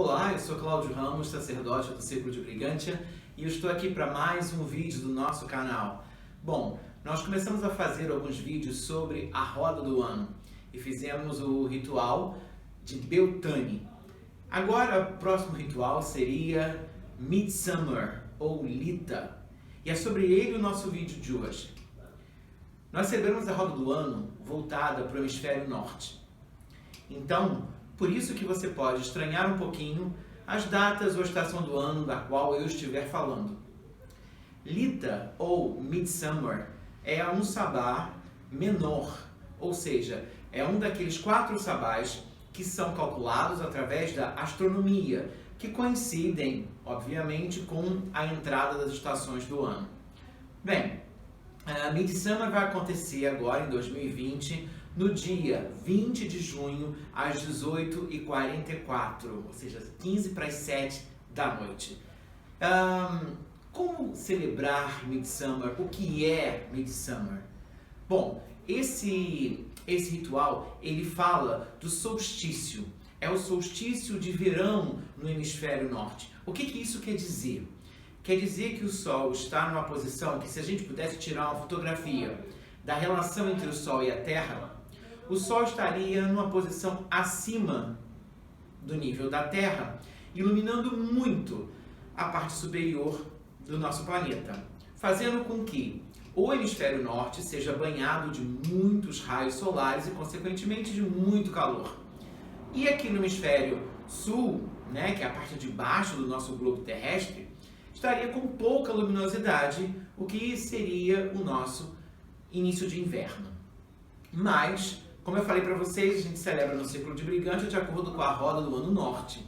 Olá, eu sou Cláudio Ramos, sacerdote do Círculo de Brigantia, e eu estou aqui para mais um vídeo do nosso canal. Bom, nós começamos a fazer alguns vídeos sobre a roda do ano e fizemos o ritual de Beltane. Agora, o próximo ritual seria Midsummer ou Lita, e é sobre ele o nosso vídeo de hoje. Nós celebramos a roda do ano voltada para o hemisfério norte. Então, por isso que você pode estranhar um pouquinho as datas ou a estação do ano da qual eu estiver falando. Lita ou Midsummer é um sabá menor, ou seja, é um daqueles 4 sabás que são calculados através da astronomia, que coincidem, obviamente, com a entrada das estações do ano. Bem, a Midsummer vai acontecer agora em 2020, no dia 20 de junho, às 18h44, ou seja, 15 para as 7 da noite. Como celebrar Midsummer? O que é Midsummer? Bom, esse ritual, ele fala do solstício. É o solstício de verão no hemisfério norte. O que isso quer dizer? Quer dizer que o Sol está numa posição que, se a gente pudesse tirar uma fotografia da relação entre o Sol e a Terra, o Sol estaria numa posição acima do nível da Terra, iluminando muito a parte superior do nosso planeta, fazendo com que o hemisfério norte seja banhado de muitos raios solares e, consequentemente, de muito calor. E aqui no hemisfério sul, que é a parte de baixo do nosso globo terrestre, estaria com pouca luminosidade, o que seria o nosso início de inverno. Mas, como eu falei para vocês, a gente celebra no Círculo de Brigantia de acordo com a roda do ano norte.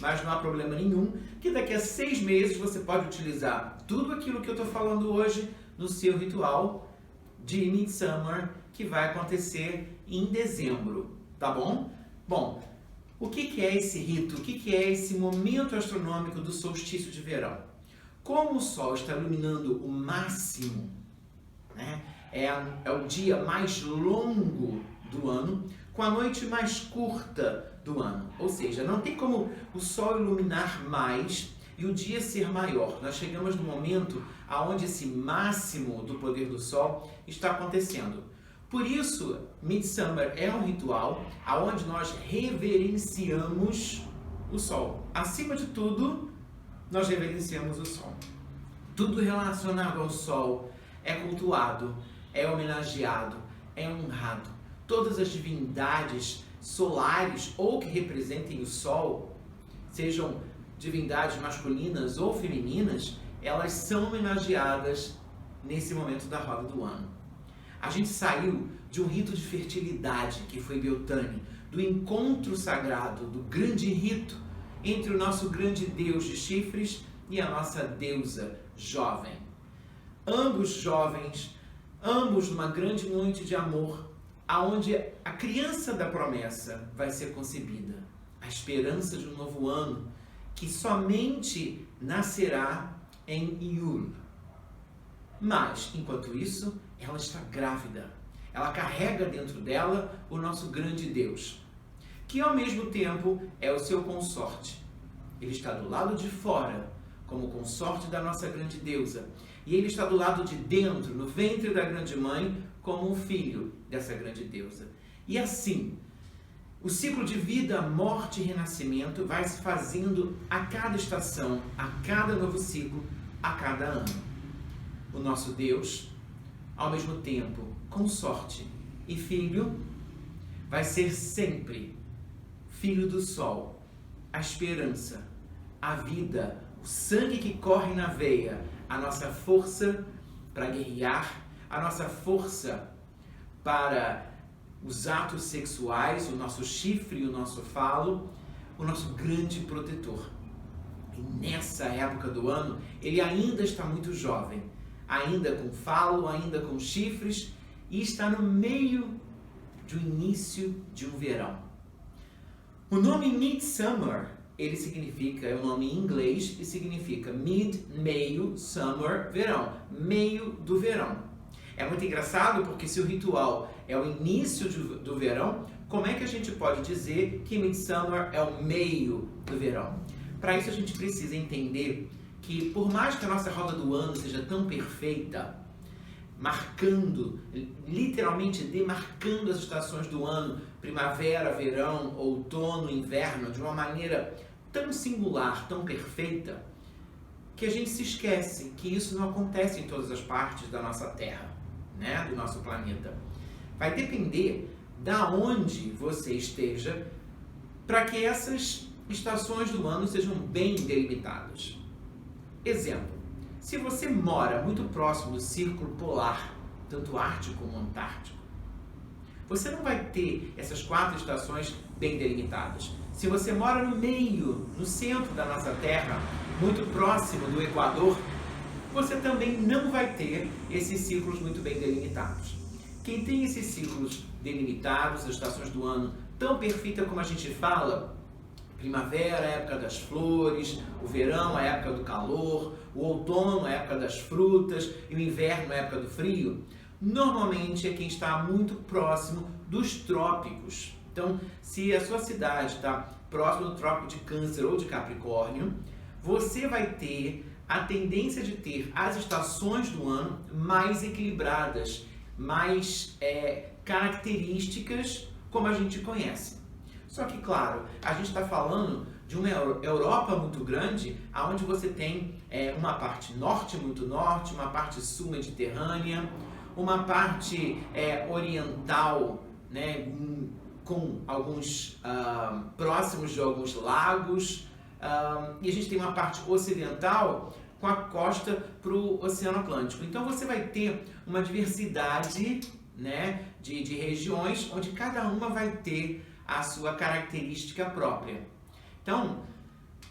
Mas não há problema nenhum que daqui a 6 meses você pode utilizar tudo aquilo que eu estou falando hoje no seu ritual de Midsummer, que vai acontecer em dezembro, tá bom? Bom, o que é esse rito? O que é esse momento astronômico do solstício de verão? Como o Sol está iluminando o máximo, é o dia mais longo do ano, com a noite mais curta do ano. Ou seja, não tem como o Sol iluminar mais e o dia ser maior. Nós chegamos no momento onde esse máximo do poder do Sol está acontecendo. Por isso, Midsummer é um ritual onde nós reverenciamos o Sol. Acima de tudo, nós reverenciamos o Sol. Tudo relacionado ao Sol é cultuado, é homenageado, é honrado. Todas as divindades solares ou que representem o Sol, sejam divindades masculinas ou femininas, elas são homenageadas nesse momento da roda do ano. A gente saiu de um rito de fertilidade, que foi Beltane, do encontro sagrado, do grande rito entre o nosso grande deus de chifres e a nossa deusa jovem. Ambos jovens, ambos numa grande noite de amor, aonde a criança da promessa vai ser concebida, a esperança de um novo ano, que somente nascerá em Iul. Mas, enquanto isso, ela está grávida. Ela carrega dentro dela o nosso grande Deus, que ao mesmo tempo é o seu consorte. Ele está do lado de fora, como consorte da nossa grande deusa, e ele está do lado de dentro, no ventre da grande mãe, como um filho dessa grande deusa. E assim, o ciclo de vida, morte e renascimento vai se fazendo a cada estação, a cada novo ciclo, a cada ano. O nosso Deus, ao mesmo tempo, consorte e filho, vai ser sempre filho do sol, a esperança, a vida, o sangue que corre na veia, a nossa força para guerrear, a nossa força para os atos sexuais, o nosso chifre e o nosso falo, o nosso grande protetor. E nessa época do ano, ele ainda está muito jovem, ainda com falo, ainda com chifres, e está no meio do início de um verão. O nome Midsummer, ele significa, é um nome em inglês e significa mid, meio, summer, verão, meio do verão. É muito engraçado porque se o ritual é o início do verão, como é que a gente pode dizer que Midsummer é o meio do verão? Para isso a gente precisa entender que por mais que a nossa roda do ano seja tão perfeita, marcando, literalmente demarcando as estações do ano, primavera, verão, outono, inverno, de uma maneira tão singular, tão perfeita, que a gente se esquece que isso não acontece em todas as partes da nossa Terra, né, do nosso planeta. Vai depender da onde você esteja para que essas estações do ano sejam bem delimitadas. Exemplo, se você mora muito próximo do círculo polar, tanto ártico como antártico, você não vai ter essas 4 estações bem delimitadas. Se você mora no meio, no centro da nossa Terra, muito próximo do Equador, você também não vai ter esses ciclos muito bem delimitados. Quem tem esses ciclos delimitados, as estações do ano tão perfeitas como a gente fala, primavera, a época das flores, o verão, a época do calor, o outono, a época das frutas e o inverno, a época do frio, normalmente é quem está muito próximo dos trópicos. Então, se a sua cidade está próximo do trópico de Câncer ou de Capricórnio, você vai ter a tendência de ter as estações do ano mais equilibradas, mais características como a gente conhece. Só que, claro, a gente está falando de uma Europa muito grande, onde você tem uma parte norte muito norte, uma parte sul mediterrânea, uma parte oriental, né, com alguns próximos de alguns lagos, e a gente tem uma parte ocidental com a costa para o Oceano Atlântico. Então você vai ter uma diversidade, né, de regiões onde cada uma vai ter a sua característica própria. Então,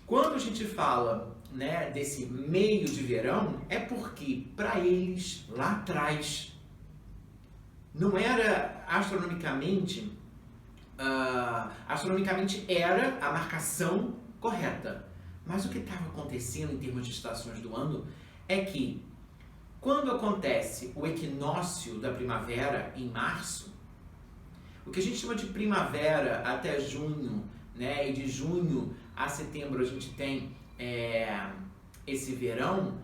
quando a gente fala, né, desse meio de verão, é porque para eles lá atrás não era astronomicamente era a marcação correta. Mas o que estava acontecendo em termos de estações do ano é que quando acontece o equinócio da primavera em março, o que a gente chama de primavera até junho, né, e de junho a setembro a gente tem esse verão,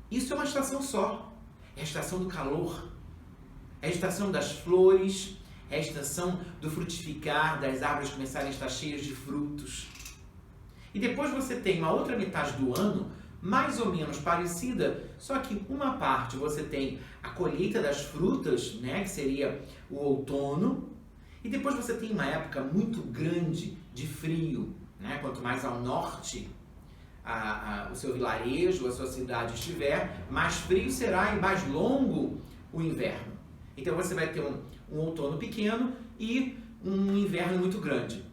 isso é uma estação só. É a estação do calor, é a estação das flores, é a estação do frutificar, das árvores começarem a estar cheias de frutos. E depois você tem uma outra metade do ano, mais ou menos parecida, só que uma parte você tem a colheita das frutas, né, que seria o outono, e depois você tem uma época muito grande de frio, né, quanto mais ao norte o seu vilarejo, a sua cidade estiver, mais frio será e mais longo o inverno. Então você vai ter um outono pequeno e um inverno muito grande.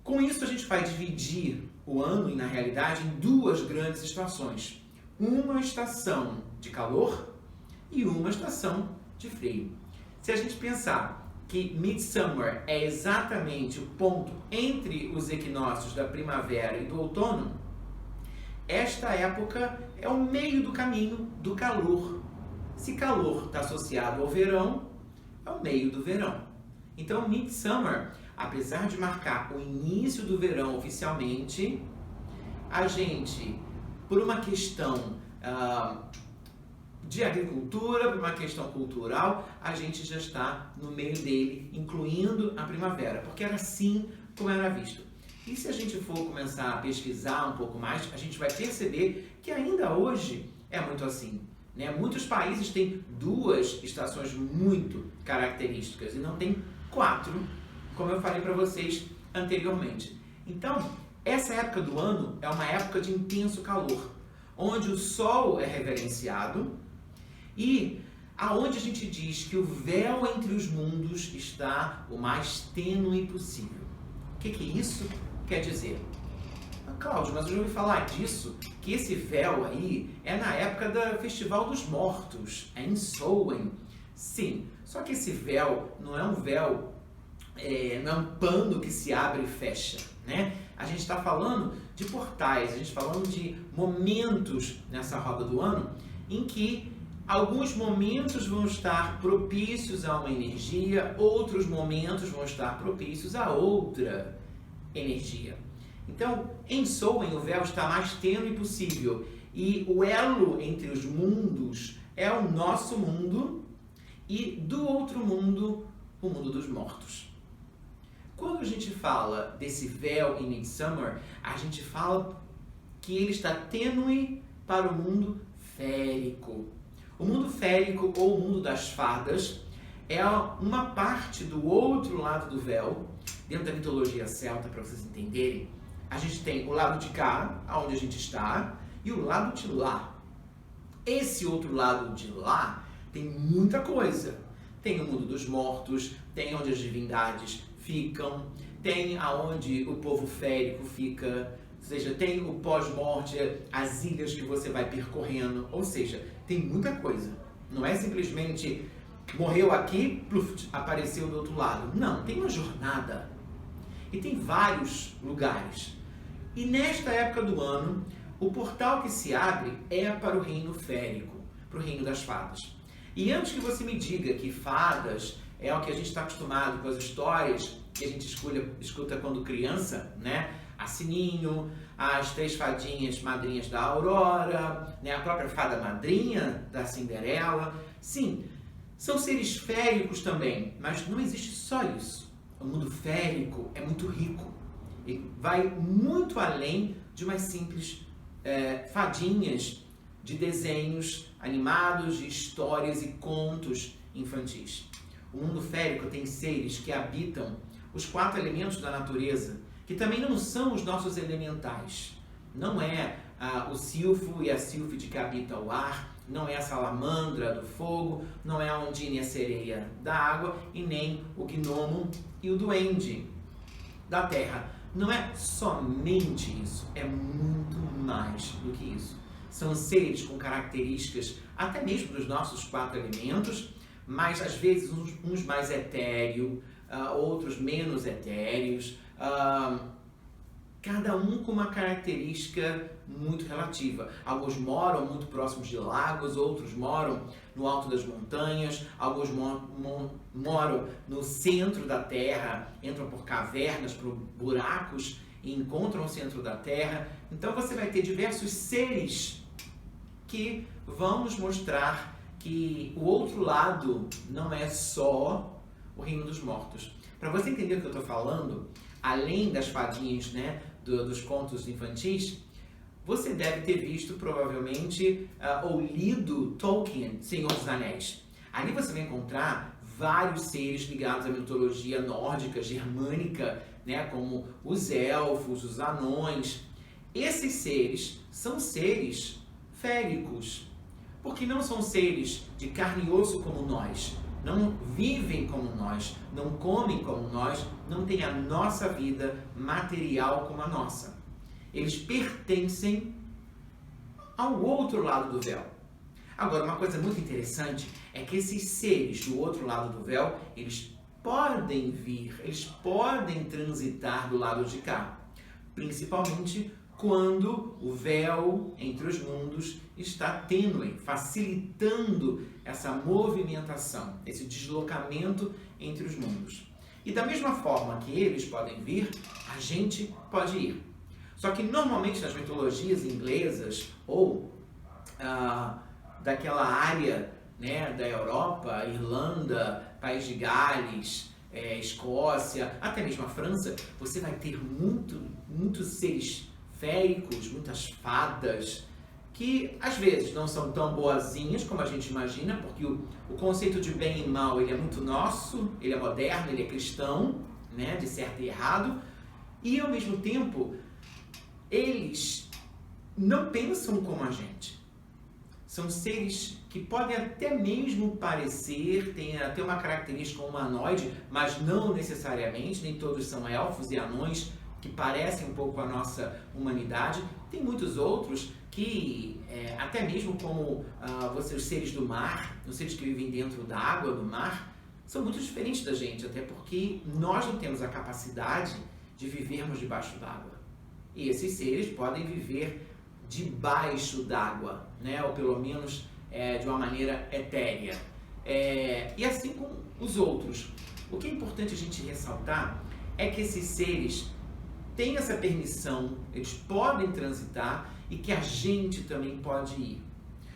Com isso a gente vai dividir o ano, na realidade, em 2 grandes estações. Uma estação de calor e uma estação de frio. Se a gente pensar que Midsummer é exatamente o ponto entre os equinócios da primavera e do outono, esta época é o meio do caminho do calor. Se calor está associado ao verão, é o meio do verão. Então, Midsummer, apesar de marcar o início do verão oficialmente, a gente, por uma questão de agricultura, por uma questão cultural, a gente já está no meio dele, incluindo a primavera, porque era assim como era visto. E se a gente for começar a pesquisar um pouco mais, a gente vai perceber que ainda hoje é muito assim, né? Muitos países têm 2 estações muito características e não tem 4, como eu falei para vocês anteriormente. Então, essa época do ano é uma época de intenso calor, onde o sol é reverenciado e aonde a gente diz que o véu entre os mundos está o mais tênue possível. O que isso quer dizer? Cláudio, mas eu já ouvi falar disso, que esse véu aí é na época do Festival dos Mortos, é em Samhain. Sim, só que esse véu não é um véu, não é um pano que se abre e fecha, né? A gente está falando de portais, a gente está falando de momentos nessa roda do ano em que Alguns momentos vão estar propícios a uma energia, outros momentos vão estar propícios a outra energia. Então, em Samhain, o véu está mais tênue possível. E o elo entre os mundos é o nosso mundo e do outro mundo, o mundo dos mortos. Quando a gente fala desse véu em Midsummer, a gente fala que ele está tênue para o mundo férico. O mundo férico, ou o mundo das fadas, é uma parte do outro lado do véu. Dentro da mitologia celta, para vocês entenderem, a gente tem o lado de cá, onde a gente está, e o lado de lá. Esse outro lado de lá tem muita coisa. Tem o mundo dos mortos, tem onde as divindades ficam, tem aonde o povo férico fica, ou seja, tem o pós-morte, as ilhas que você vai percorrendo, ou seja, tem muita coisa. Não é simplesmente morreu aqui, pluf, apareceu do outro lado. Não, tem uma jornada. E tem vários lugares. E nesta época do ano, o portal que se abre é para o reino férico, para o reino das fadas. E antes que você me diga que fadas é o que a gente está acostumado com as histórias que a gente escuta quando criança, né? A Sininho, as 3 fadinhas madrinhas da Aurora, né? A própria fada madrinha da Cinderela. Sim, são seres féricos também, mas não existe só isso. O mundo férico é muito rico e vai muito além de umas simples fadinhas de desenhos animados, de histórias e contos infantis. O mundo férico tem seres que habitam os 4 elementos da natureza, que também não são os nossos elementais. Não é o silfo e a sílfide que habita o ar, não é a salamandra do fogo, não é a ondina e a sereia da água, e nem o gnomo e o duende da terra. Não é somente isso, é muito mais do que isso. São seres com características até mesmo dos nossos 4 elementos, mas às vezes uns mais etéreos, outros menos etéreos, cada um com uma característica muito relativa. Alguns moram muito próximos de lagos, outros moram no alto das montanhas, alguns moram no centro da Terra, entram por cavernas, por buracos e encontram o centro da Terra. Então você vai ter diversos seres que vão nos mostrar que o outro lado não é só o reino dos mortos. Para você entender o que eu estou falando, além das fadinhas, né, dos contos infantis, você deve ter visto, provavelmente, ou lido Tolkien, Senhor dos Anéis. Ali você vai encontrar vários seres ligados à mitologia nórdica, germânica, né, como os elfos, os anões. Esses seres são seres féricos, porque não são seres de carne e osso como nós, não vivem como nós, não comem como nós, não têm a nossa vida material como a nossa. Eles pertencem ao outro lado do véu. Agora, uma coisa muito interessante é que esses seres do outro lado do véu, eles podem vir, eles podem transitar do lado de cá, principalmente quando o véu entre os mundos está tênue, facilitando essa movimentação, esse deslocamento entre os mundos. E da mesma forma que eles podem vir, a gente pode ir. Só que normalmente nas mitologias inglesas ou daquela área, né, da Europa, Irlanda, País de Gales, Escócia, até mesmo a França, você vai ter muitos seres féricos, muitas fadas, que às vezes não são tão boazinhas como a gente imagina, porque o conceito de bem e mal ele é muito nosso, ele é moderno, ele é cristão, né, de certo e errado, e ao mesmo tempo eles não pensam como a gente. São seres que podem até mesmo parecer, têm até uma característica humanoide, mas não necessariamente, nem todos são elfos e anões que parecem um pouco a nossa humanidade. Tem muitos outros que, até mesmo como os seres do mar, os seres que vivem dentro da água do mar, são muito diferentes da gente, até porque nós não temos a capacidade de vivermos debaixo d'água. E esses seres podem viver debaixo d'água, né? Ou pelo menos de uma maneira etérea. E assim com os outros. O que é importante a gente ressaltar é que esses seres têm essa permissão, eles podem transitar e que a gente também pode ir.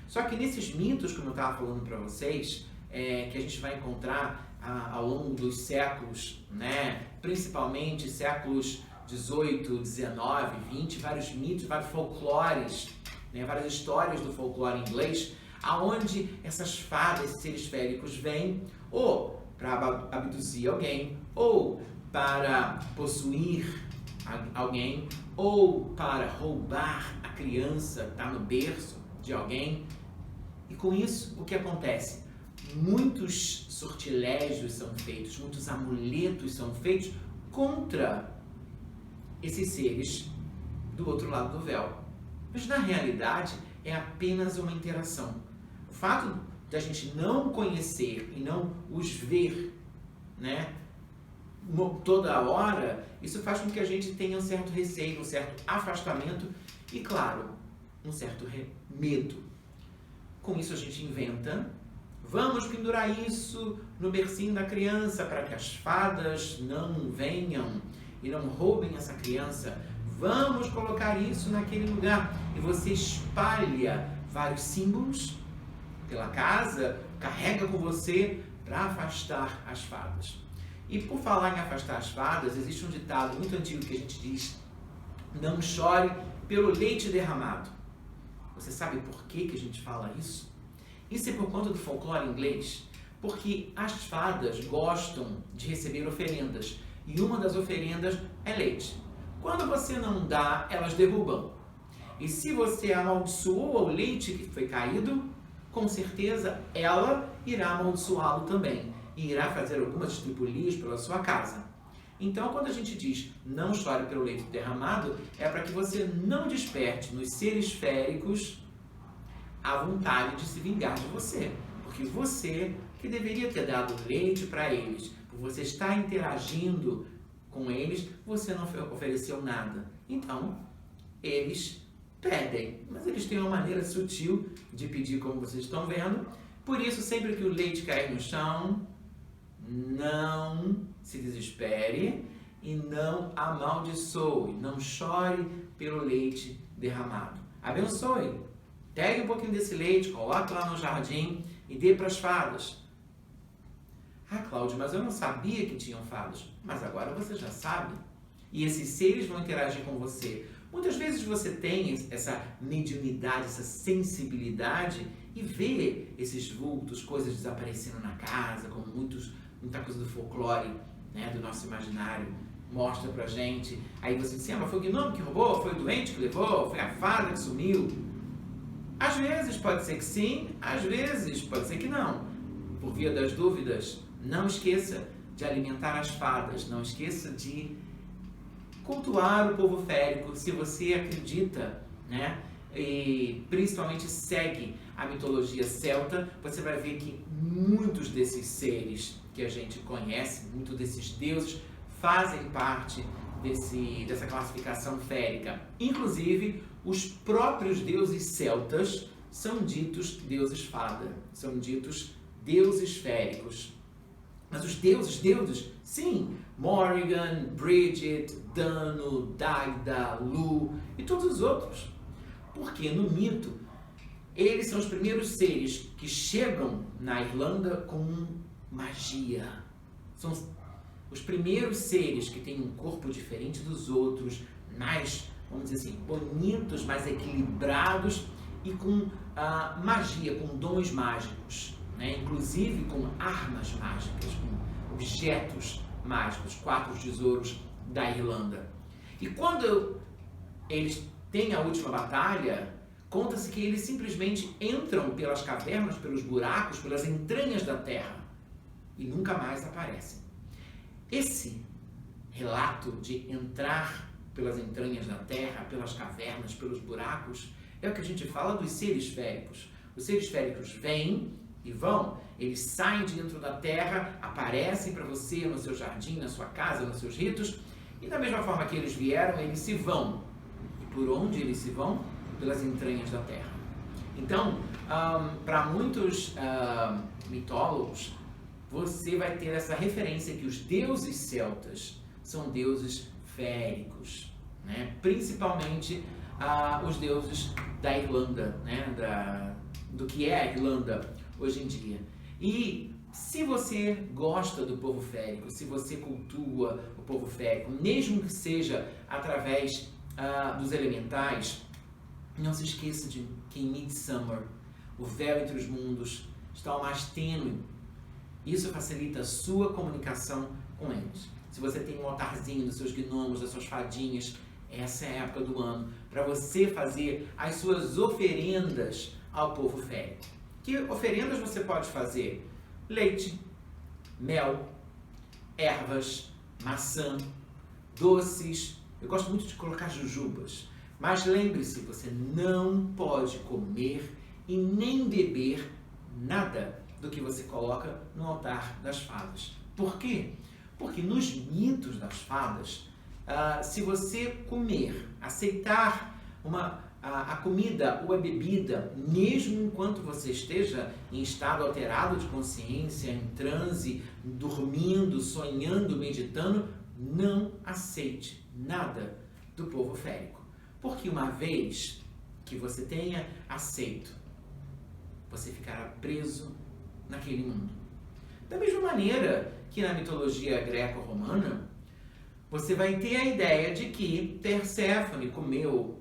Só que nesses mitos, como eu estava falando para vocês, que a gente vai encontrar ao longo dos séculos, né? Principalmente séculos 18, 19, 20, vários mitos, vários folclores, né? Várias histórias do folclore inglês, aonde essas fadas, esses seres féricos vêm ou para abduzir alguém, ou para possuir alguém, ou para roubar a criança que está no berço de alguém. E com isso, o que acontece? Muitos sortilégios são feitos, muitos amuletos são feitos contra esses seres do outro lado do véu. Mas na realidade é apenas uma interação. O fato de a gente não conhecer e não os ver, né, toda hora, isso faz com que a gente tenha um certo receio, um certo afastamento e, claro, um certo medo. Com isso a gente inventa, vamos pendurar isso no bercinho da criança para que as fadas não venham e não roubem essa criança. Vamos colocar isso naquele lugar. E você espalha vários símbolos pela casa, carrega com você para afastar as fadas. E por falar em afastar as fadas, existe um ditado muito antigo que a gente diz: não chore pelo leite derramado. Você sabe por que a gente fala isso? Isso é por conta do folclore inglês, porque as fadas gostam de receber oferendas, e uma das oferendas é leite. Quando você não dá, elas derrubam. E se você amaldiçoou o leite que foi caído, com certeza ela irá amaldiçoá-lo também, e irá fazer algumas estripulias pela sua casa. Então, quando a gente diz não chore pelo leite derramado, é para que você não desperte nos seres féricos a vontade de se vingar de você. Porque você, que deveria ter dado leite para eles, por você estar interagindo com eles, você não ofereceu nada. Então, eles pedem, mas eles têm uma maneira sutil de pedir, como vocês estão vendo. Por isso, sempre que o leite cair no chão, não se desespere e não amaldiçoe, não chore pelo leite derramado. Abençoe. Pegue um pouquinho desse leite, coloque lá no jardim e dê para as fadas. Ah, Cláudio, mas eu não sabia que tinham fadas. Mas agora você já sabe. E esses seres vão interagir com você. Muitas vezes você tem essa mediunidade, essa sensibilidade e vê esses vultos, coisas desaparecendo na casa, como muita coisa do folclore, né, do nosso imaginário mostra pra gente. Aí você diz, mas foi o gnomo que roubou? Foi o doente que levou? Foi a fada que sumiu? Às vezes pode ser que sim, às vezes pode ser que não. Por via das dúvidas, não esqueça de alimentar as fadas, não esqueça de cultuar o povo férico. Se você acredita, né, e principalmente segue a mitologia celta, você vai ver que muitos desses seres que a gente conhece, muitos desses deuses, fazem parte dessa classificação férica. Inclusive, os próprios deuses celtas são ditos deuses fada, são ditos deuses féricos. Mas os deuses, sim, Morrigan, Bridget, Dano, Dagda, Lu e todos os outros. Porque no mito, eles são os primeiros seres que chegam na Irlanda com magia. São os primeiros seres que têm um corpo diferente dos outros, mais, vamos dizer assim, bonitos, mais equilibrados e com magia, com dons mágicos, né? Inclusive com armas mágicas, com objetos mágicos, 4 tesouros da Irlanda. E quando eles têm a última batalha, conta-se que eles simplesmente entram pelas cavernas, pelos buracos, pelas entranhas da terra e nunca mais aparecem. Esse relato de entrar pelas entranhas da terra, pelas cavernas, pelos buracos, é o que a gente fala dos seres féricos. Os seres féricos vêm e vão, eles saem de dentro da terra, aparecem para você no seu jardim, na sua casa, nos seus ritos, e da mesma forma que eles vieram, eles se vão. E por onde eles se vão? Pelas entranhas da terra. Então, para muitos mitólogos, você vai ter essa referência que os deuses celtas são deuses féricos, né? Principalmente os deuses da Irlanda, né? Do que é a Irlanda hoje em dia. E se você gosta do povo férico, se você cultua o povo férico, mesmo que seja através dos elementais, não se esqueça de que em Midsummer, o véu entre os mundos está o mais tênue. Isso facilita a sua comunicação com eles. Se você tem um altarzinho dos seus gnomos, das suas fadinhas, essa é a época do ano para você fazer as suas oferendas ao povo férico. Que oferendas você pode fazer? Leite, mel, ervas, maçã, doces. Eu gosto muito de colocar jujubas. Mas lembre-se, você não pode comer e nem beber nada do que você coloca no altar das fadas. Por quê? Porque nos mitos das fadas, se você comer, aceitar a comida ou a bebida, mesmo enquanto você esteja em estado alterado de consciência, em transe, dormindo, sonhando, meditando, não aceite nada do povo férico. Porque uma vez que você tenha aceito, você ficará preso naquele mundo. Da mesma maneira que na mitologia greco-romana, você vai ter a ideia de que Perséfone comeu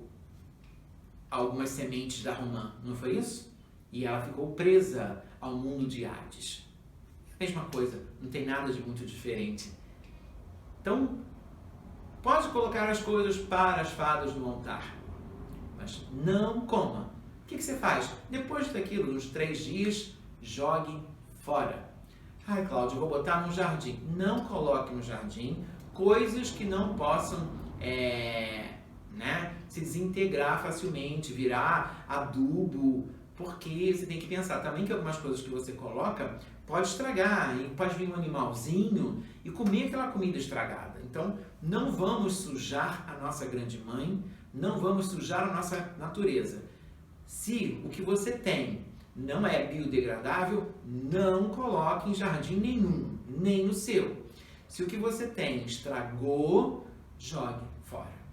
algumas sementes da romã, não foi isso? E ela ficou presa ao mundo de Hades. Mesma coisa, não tem nada de muito diferente. Então, pode colocar as coisas para as fadas no altar, mas não coma. O que você faz? Depois daquilo, nos 3 dias, jogue fora. Ai, Cláudio, eu vou botar no jardim. Não coloque no jardim coisas que não possam se desintegrar facilmente, virar adubo, porque você tem que pensar também que algumas coisas que você coloca pode estragar, e pode vir um animalzinho e comer aquela comida estragada. Então, não vamos sujar a nossa grande mãe, não vamos sujar a nossa natureza. Se o que você tem não é biodegradável, não coloque em jardim nenhum, nem no seu. Se o que você tem estragou, jogue fora.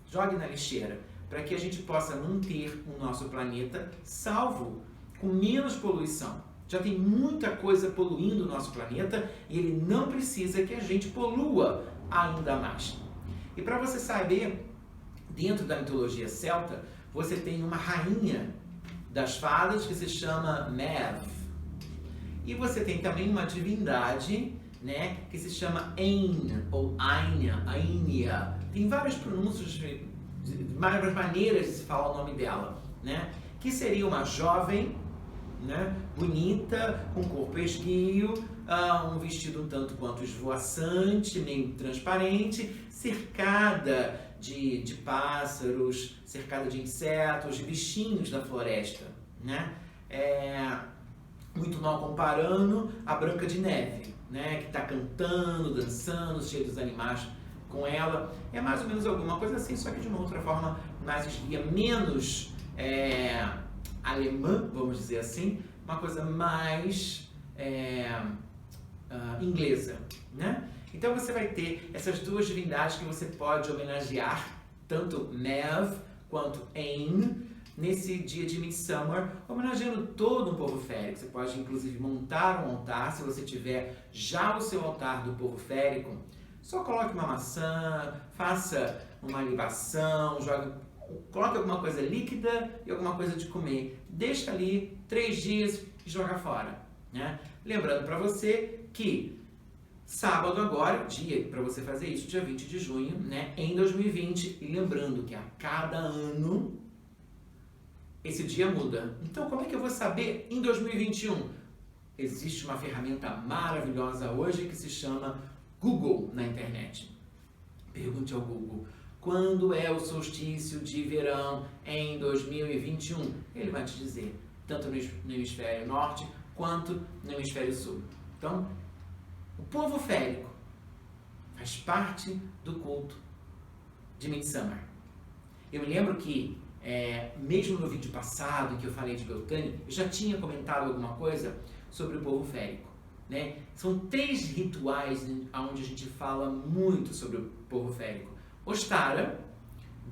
Jogue na lixeira, para que a gente possa manter o nosso planeta salvo, com menos poluição. Já tem muita coisa poluindo o nosso planeta e ele não precisa que a gente polua ainda mais. E para você saber, dentro da mitologia celta, você tem uma rainha das fadas que se chama Maeve. E você tem também uma divindade, né, que se chama Ain, ou Ainia. Tem vários pronúncios, várias maneiras de se falar o nome dela, né? Que seria uma jovem, né, bonita, com corpo esguio, um vestido um tanto quanto esvoaçante, meio transparente, cercada de pássaros, cercada de insetos, de bichinhos da floresta, né? Muito mal comparando a Branca de Neve, né, que está cantando, dançando, cheio dos animais com ela. É mais ou menos alguma coisa assim, só que de uma outra forma mais esguia, menos alemã, vamos dizer assim, uma coisa mais inglesa, né? Então você vai ter essas duas divindades que você pode homenagear, tanto Maeve quanto Ain, nesse dia de Midsummer, homenageando todo o povo férico. Você pode inclusive montar um altar, se você tiver já o seu altar do povo férico, só coloque uma maçã, faça uma libação, coloque alguma coisa líquida e alguma coisa de comer. Deixa ali 3 dias e joga fora, né? Lembrando para você que sábado agora, dia para você fazer isso, dia 20 de junho, né, em 2020, e lembrando que a cada ano esse dia muda. Então, como é que eu vou saber em 2021? Existe uma ferramenta maravilhosa hoje que se chama Google na internet. Pergunte ao Google: quando é o solstício de verão em 2021? Ele vai te dizer, tanto no hemisfério norte quanto no hemisfério sul. Então, o povo férico faz parte do culto de Midsummer. Eu me lembro que mesmo no vídeo passado em que eu falei de Beltane, eu já tinha comentado alguma coisa sobre o povo férico, né? São 3 rituais onde a gente fala muito sobre o povo férico: Ostara,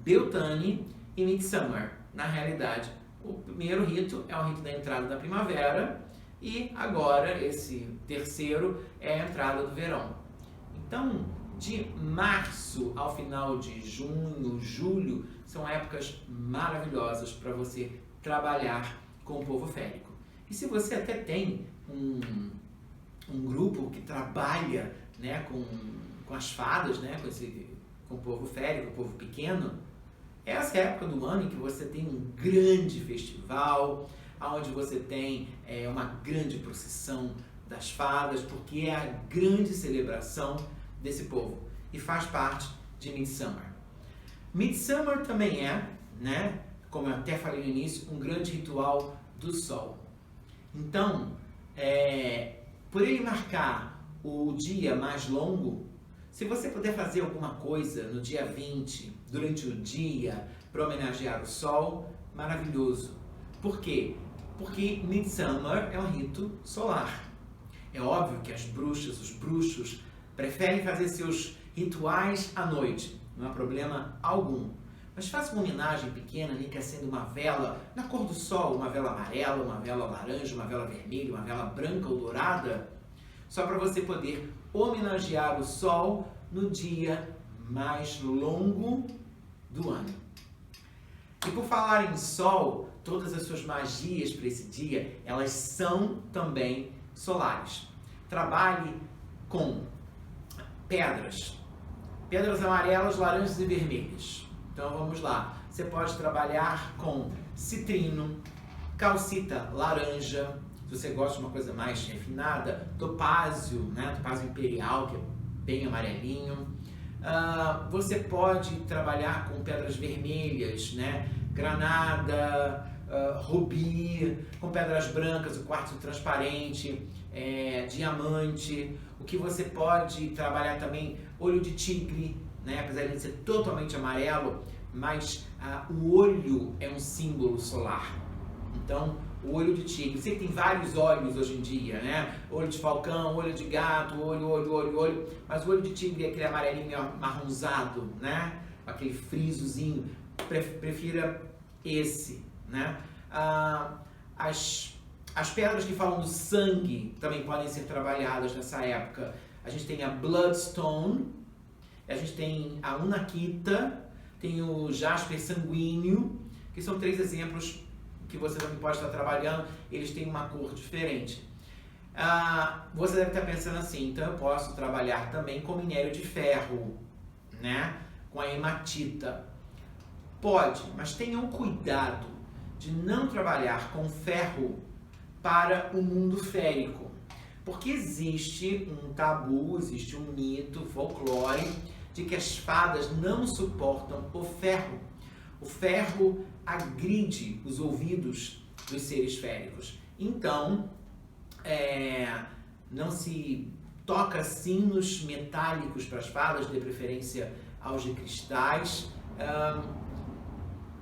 Beltane e Midsummer. Na realidade, o primeiro rito é o rito da entrada da primavera e agora esse terceiro é a entrada do verão. Então, de março ao final de junho, julho, são épocas maravilhosas para você trabalhar com o povo férico. E se você até tem um grupo que trabalha, né, com as fadas, né, com o povo férico, o povo pequeno, essa é a época do ano em que você tem um grande festival, onde você tem uma grande procissão das fadas, porque é a grande celebração desse povo e faz parte de Midsummer. Midsummer também é, né, como eu até falei no início, um grande ritual do sol. Então, por ele marcar o dia mais longo, se você puder fazer alguma coisa no dia 20, durante o dia, para homenagear o sol, maravilhoso. Por quê? Porque Midsummer é um rito solar. É óbvio que as bruxas, os bruxos, preferem fazer seus rituais à noite, não há problema algum. Mas faça uma homenagem pequena, nem que acenda uma vela na cor do sol, uma vela amarela, uma vela laranja, uma vela vermelha, uma vela branca ou dourada, só para você poder homenagear o sol no dia mais longo do ano. E por falar em sol, todas as suas magias para esse dia, elas são também solares. Trabalhe com pedras amarelas, laranjas e vermelhas. Então vamos lá, você pode trabalhar com citrino, calcita laranja, se você gosta de uma coisa mais refinada, topázio, né? Topázio imperial, que é bem amarelinho. Você pode trabalhar com pedras vermelhas, né? Granada, rubi, com pedras brancas, o quartzo transparente, diamante. O que você pode trabalhar também, olho de tigre, né? Apesar de ser totalmente amarelo, mas o olho é um símbolo solar. Então, o olho de tigre, você tem vários olhos hoje em dia, né? Olho de falcão, olho de gato, olho, mas o olho de tigre é aquele amarelinho marronzado, né? Aquele frisozinho, prefira esse, né? As pedras que falam do sangue também podem ser trabalhadas nessa época. A gente tem a Bloodstone, a gente tem a Unakita, tem o Jasper sanguíneo, que são 3 exemplos que você também pode estar trabalhando. Eles têm uma cor diferente. Você deve estar pensando assim, então eu posso trabalhar também com minério de ferro, né? Com a hematita. Pode, mas tenham cuidado de não trabalhar com ferro para o mundo férico, porque existe um tabu, existe um mito, folclore, de que as fadas não suportam o ferro. O ferro agride os ouvidos dos seres féricos. Então, não se toca sinos metálicos para as fadas, de preferência aos de cristais.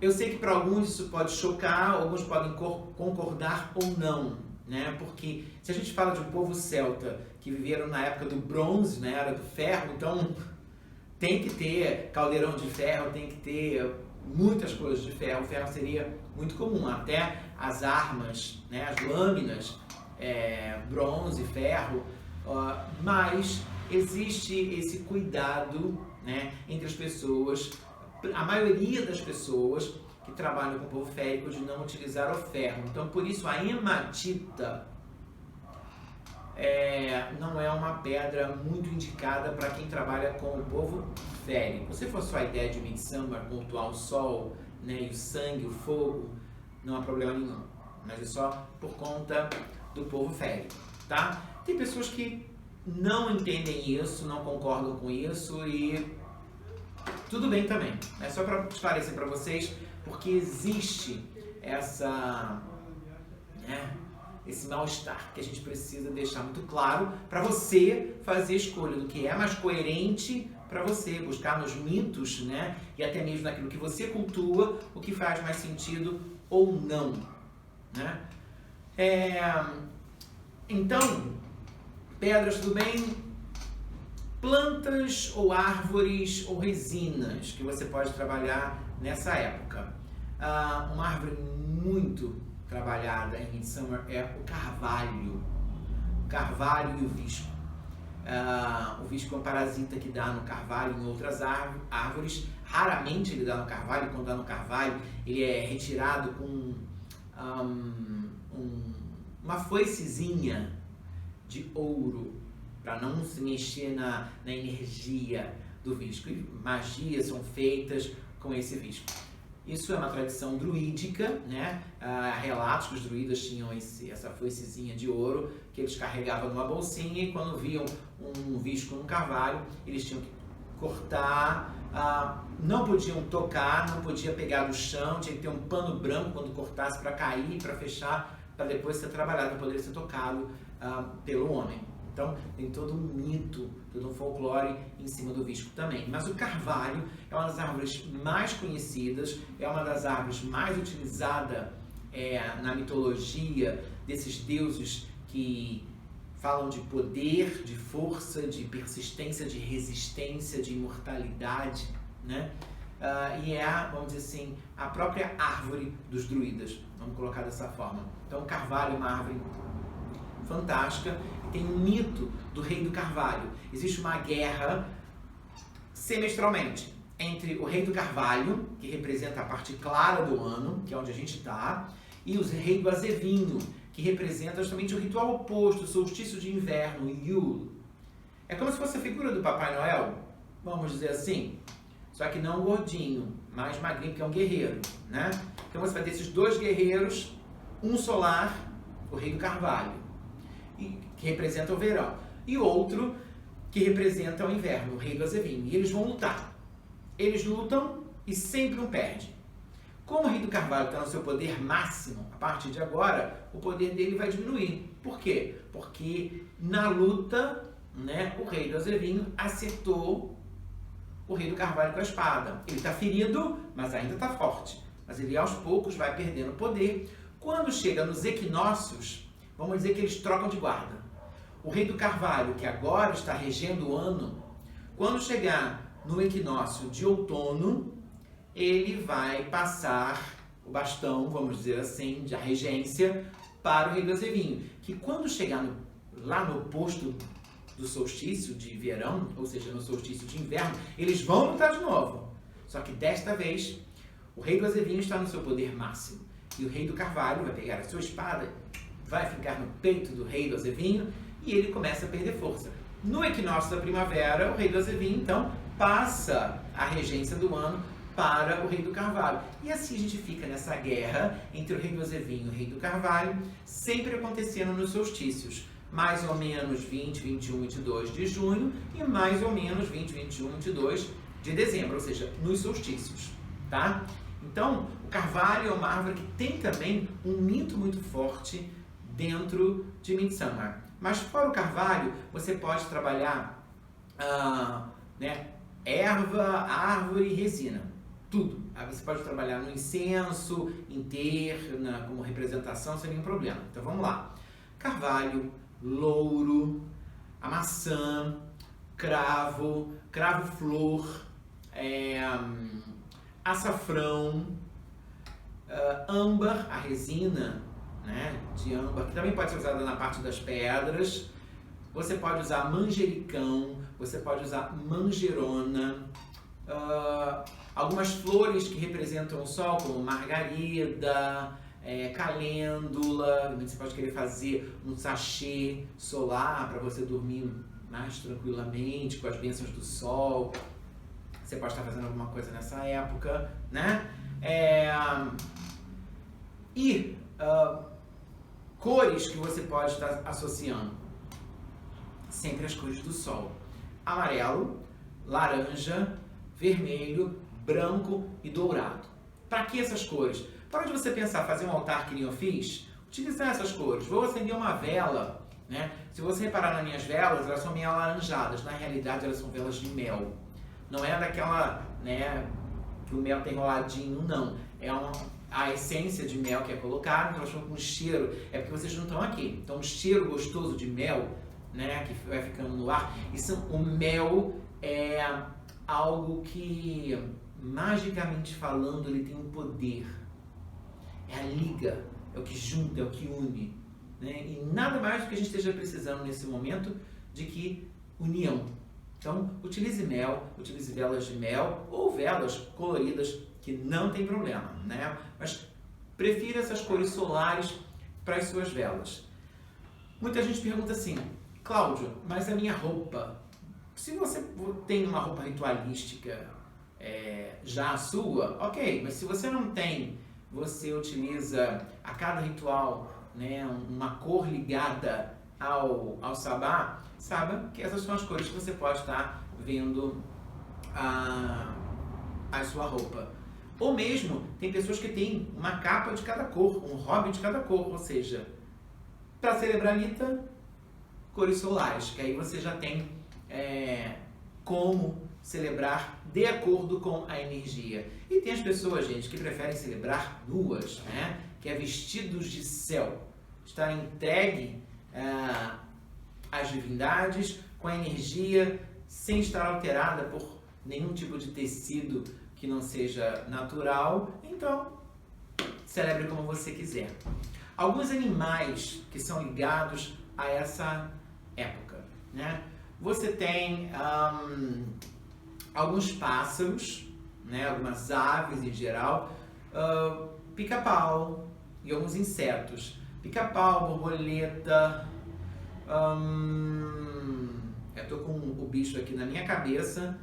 Eu sei que para alguns isso pode chocar, alguns podem concordar ou não, né? Porque se a gente fala de um povo celta que viveram na época do bronze, na era do ferro, então tem que ter caldeirão de ferro, tem que ter muitas coisas de ferro. O ferro seria muito comum, até as armas, né? As lâminas, bronze, ferro, mas existe esse cuidado, né, entre as pessoas. A maioria das pessoas que trabalham com o povo férico de não utilizar o ferro. Então, por isso, a hematita não é uma pedra muito indicada para quem trabalha com o povo férico. Se for só a ideia de Midsummer, pontuar o sol, né, e o sangue, o fogo, não há problema nenhum. Mas é só por conta do povo férico, tá? Tem pessoas que não entendem isso, não concordam com isso e tudo bem também. É só para esclarecer para vocês, porque existe esse mal-estar que a gente precisa deixar muito claro para você fazer a escolha do que é mais coerente para você, buscar nos mitos, né? E até mesmo naquilo que você cultua, o que faz mais sentido ou não, né? Então, pedras, tudo bem? Plantas ou árvores ou resinas que você pode trabalhar nessa época. Uma árvore muito trabalhada em Midsummer é o carvalho. O carvalho e o visco. O visco é um parasita que dá no carvalho e em outras árvores. Raramente ele dá no carvalho. Quando dá no carvalho, ele é retirado com uma foicezinha de ouro, para não se mexer na energia do visco. E magias são feitas com esse visco. Isso é uma tradição druídica, né? Relatos que os druidas tinham essa foicezinha de ouro que eles carregavam numa bolsinha e quando viam um visco num carvalho, eles tinham que cortar, não podiam tocar, não podia pegar do chão, tinha que ter um pano branco quando cortasse para cair, para fechar, para depois ser trabalhado, para poder ser tocado pelo homem. Então, tem todo um mito, todo um folclore em cima do visco também. Mas o carvalho é uma das árvores mais conhecidas, é uma das árvores mais utilizada na mitologia desses deuses que falam de poder, de força, de persistência, de resistência, de imortalidade, né? E vamos dizer assim, a própria árvore dos druidas, vamos colocar dessa forma. Então, o carvalho é uma árvore fantástica. Tem um mito do rei do carvalho. Existe uma guerra semestralmente entre o rei do carvalho, que representa a parte clara do ano, que é onde a gente está, e o rei do azevinho, que representa justamente o ritual oposto, o solstício de inverno, o Yule. É como se fosse a figura do Papai Noel, vamos dizer assim, só que não gordinho, mais magrinho, que é um guerreiro, né? Então você vai ter esses dois guerreiros, um solar, o rei do carvalho, que representa o verão, e outro que representa o inverno, o rei do azevinho. E eles vão lutar. Eles lutam e sempre um perde. Como o rei do carvalho está no seu poder máximo, a partir de agora, o poder dele vai diminuir. Por quê? Porque na luta, né, o rei do azevinho acertou o rei do carvalho com a espada. Ele está ferido, mas ainda está forte. Mas ele aos poucos vai perdendo poder. Quando chega nos equinócios, vamos dizer que eles trocam de guarda. O rei do carvalho, que agora está regendo o ano, quando chegar no equinócio de outono, ele vai passar o bastão, vamos dizer assim, de regência para o rei do azevinho, que quando chegar lá no oposto do solstício de verão, ou seja, no solstício de inverno, eles vão lutar de novo. Só que desta vez, o rei do azevinho está no seu poder máximo. E o rei do carvalho vai pegar a sua espada, vai ficar no peito do rei do azevinho e ele começa a perder força. No equinócio da primavera, o rei do azevinho, então, passa a regência do ano para o rei do carvalho. E assim a gente fica nessa guerra entre o rei do azevinho e o rei do carvalho, sempre acontecendo nos solstícios. Mais ou menos 20, 21, 22 de junho e mais ou menos 20, 21, 22 de dezembro, ou seja, nos solstícios, tá? Então, o carvalho é uma árvore que tem também um mito muito forte dentro de Midsummer. Mas fora o carvalho, você pode trabalhar erva, árvore e resina. Tudo. Aí você pode trabalhar no incenso, como representação, sem nenhum problema. Então vamos lá. Carvalho, louro, a maçã, cravo-flor, açafrão, âmbar, a resina, né, de âmbar, que também pode ser usada na parte das pedras. Você pode usar manjericão, você pode usar manjerona, algumas flores que representam o sol, como margarida, calêndula. Você pode querer fazer um sachê solar para você dormir mais tranquilamente com as bênçãos do sol. Você pode estar fazendo alguma coisa nessa época, né? Cores que você pode estar associando. Sempre as cores do sol. Amarelo, laranja, vermelho, branco e dourado. Para que essas cores? Para de você pensar, fazer um altar que nem eu fiz, utilizar essas cores. Vou acender uma vela, né? Se você reparar nas minhas velas, elas são meio alaranjadas. Na realidade, elas são velas de mel. Não é daquela, né, que o mel tem enroladinho, não. A essência de mel que é colocada, então elas estão com cheiro, é porque vocês não estão aqui. Então um cheiro gostoso de mel, né, que vai ficando no ar. O mel é algo que, magicamente falando, ele tem um poder. É a liga, é o que junta, é o que une. Né? E nada mais do que a gente esteja precisando nesse momento de que união. Então, utilize mel, utilize velas de mel ou velas coloridas, que não tem problema, né? Mas prefira essas cores solares para as suas velas. Muita gente pergunta assim, Cláudio, mas a minha roupa, se você tem uma roupa ritualística já a sua, ok, mas se você não tem, você utiliza a cada ritual, né, uma cor ligada ao sabá, saiba que essas são as cores que você pode estar vendo a sua roupa. Ou mesmo, tem pessoas que têm uma capa de cada cor, um hobby de cada cor, ou seja, para celebrar Lita, cores solares, que aí você já tem como celebrar de acordo com a energia. E tem as pessoas, gente, que preferem celebrar nuas, né? Que é vestidos de céu, estar entregue às divindades com a energia sem estar alterada por nenhum tipo de tecido que não seja natural. Então, celebre como você quiser. Alguns animais que são ligados a essa época, né? Você tem alguns pássaros, né? Algumas aves em geral, pica-pau e alguns insetos. Pica-pau, borboleta, eu tô com o bicho aqui na minha cabeça,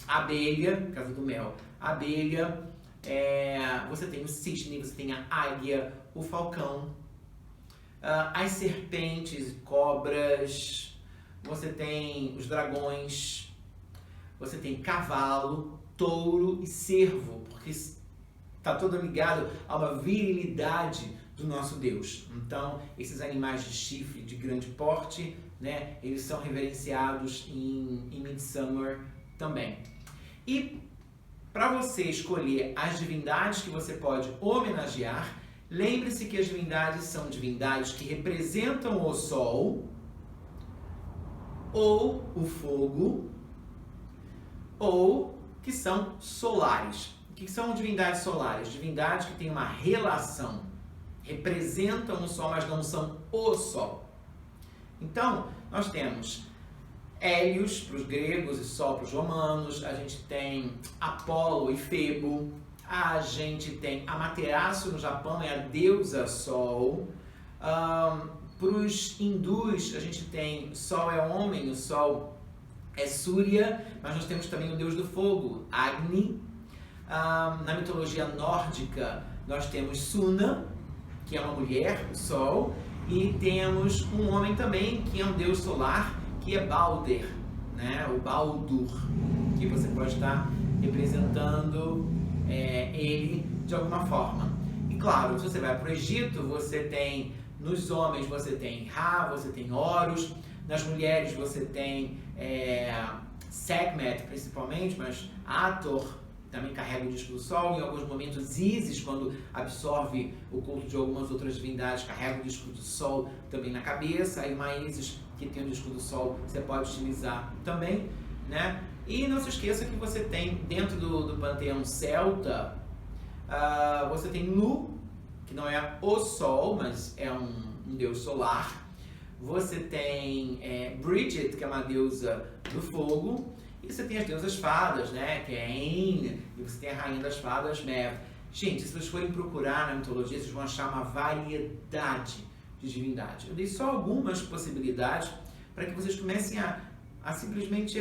abelha, por causa do mel, abelha, você tem o cisne, você tem a águia, o falcão, as serpentes, cobras, você tem os dragões, você tem cavalo, touro e cervo, porque está todo ligado a uma virilidade do nosso Deus. Então, esses animais de chifre de grande porte, né, eles são reverenciados em Midsummer também. E para você escolher as divindades que você pode homenagear, lembre-se que as divindades são divindades que representam o sol, ou o fogo, ou que são solares. O que são divindades solares? Divindades que têm uma relação, representam o sol, mas não são o sol. Então, nós temos Hélios para os gregos e Sol para os romanos, a gente tem Apolo e Febo, a gente tem Amaterasu no Japão, é a deusa Sol. Para os hindus, a gente tem Sol é homem, o Sol é Surya, mas nós temos também o deus do fogo, Agni. Na mitologia nórdica, nós temos Suna, que é uma mulher, o Sol, e temos um homem também, que é um deus solar, que é Balder, né? O Baldur, que você pode estar representando ele de alguma forma. E claro, se você vai para o Egito, você tem, nos homens você tem Ra, você tem Horus, nas mulheres você tem Sekhmet principalmente, mas Hathor também carrega o disco do Sol, em alguns momentos Ísis, quando absorve o culto de algumas outras divindades, carrega o disco do Sol também na cabeça, aí uma Ísis que tem o disco do Sol você pode utilizar também, né? E não se esqueça que você tem dentro do panteão celta, você tem Lu, que não é o Sol, mas é um deus solar. Você tem Bridget, que é uma deusa do fogo. E você tem as deusas fadas, né? Que é Ain, e você tem a rainha das fadas, Maeve. Gente, se vocês forem procurar na mitologia, vocês vão achar uma variedade de divindades. Eu dei só algumas possibilidades para que vocês comecem a simplesmente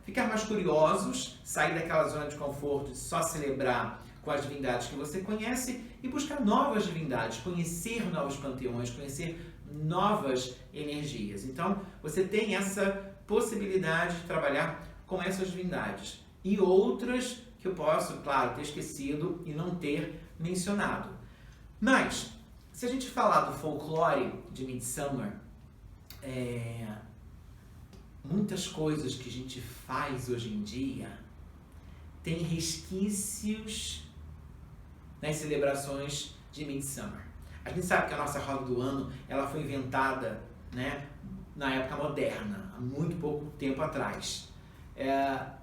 ficar mais curiosos, sair daquela zona de conforto de só celebrar com as divindades que você conhece e buscar novas divindades, conhecer novos panteões, conhecer novas energias. Então, você tem essa possibilidade de trabalhar com essas divindades. E outras que eu posso, claro, ter esquecido e não ter mencionado. Mas, se a gente falar do folclore de Midsummer, muitas coisas que a gente faz hoje em dia tem resquícios nas celebrações de Midsummer. A gente sabe que a nossa roda do ano ela foi inventada, né, na época moderna, há muito pouco tempo atrás.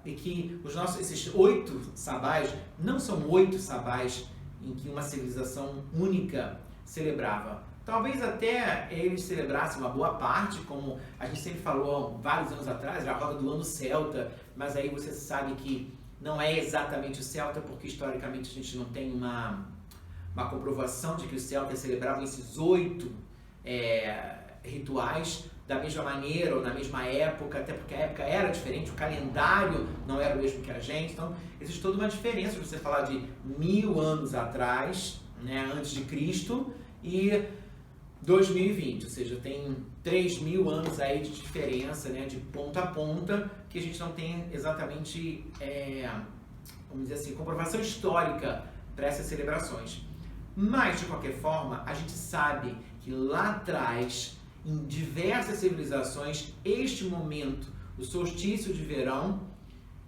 E que esses 8 sabás não são 8 sabás em que uma civilização única celebrava. Talvez até eles celebrassem uma boa parte, como a gente sempre falou vários anos atrás, era a roda do ano celta, mas aí você sabe que não é exatamente o celta, porque historicamente a gente não tem uma comprovação de que os celtas celebravam esses 8 rituais da mesma maneira ou na mesma época, até porque a época era diferente, o calendário não era o mesmo que a gente, então existe toda uma diferença de você falar de 1000 anos atrás, né, antes de Cristo, e 2020, ou seja, tem 3000 anos aí de diferença, né, de ponta a ponta, que a gente não tem exatamente, vamos dizer assim, comprovação histórica para essas celebrações. Mas, de qualquer forma, a gente sabe que lá atrás, em diversas civilizações, este momento, o solstício de verão,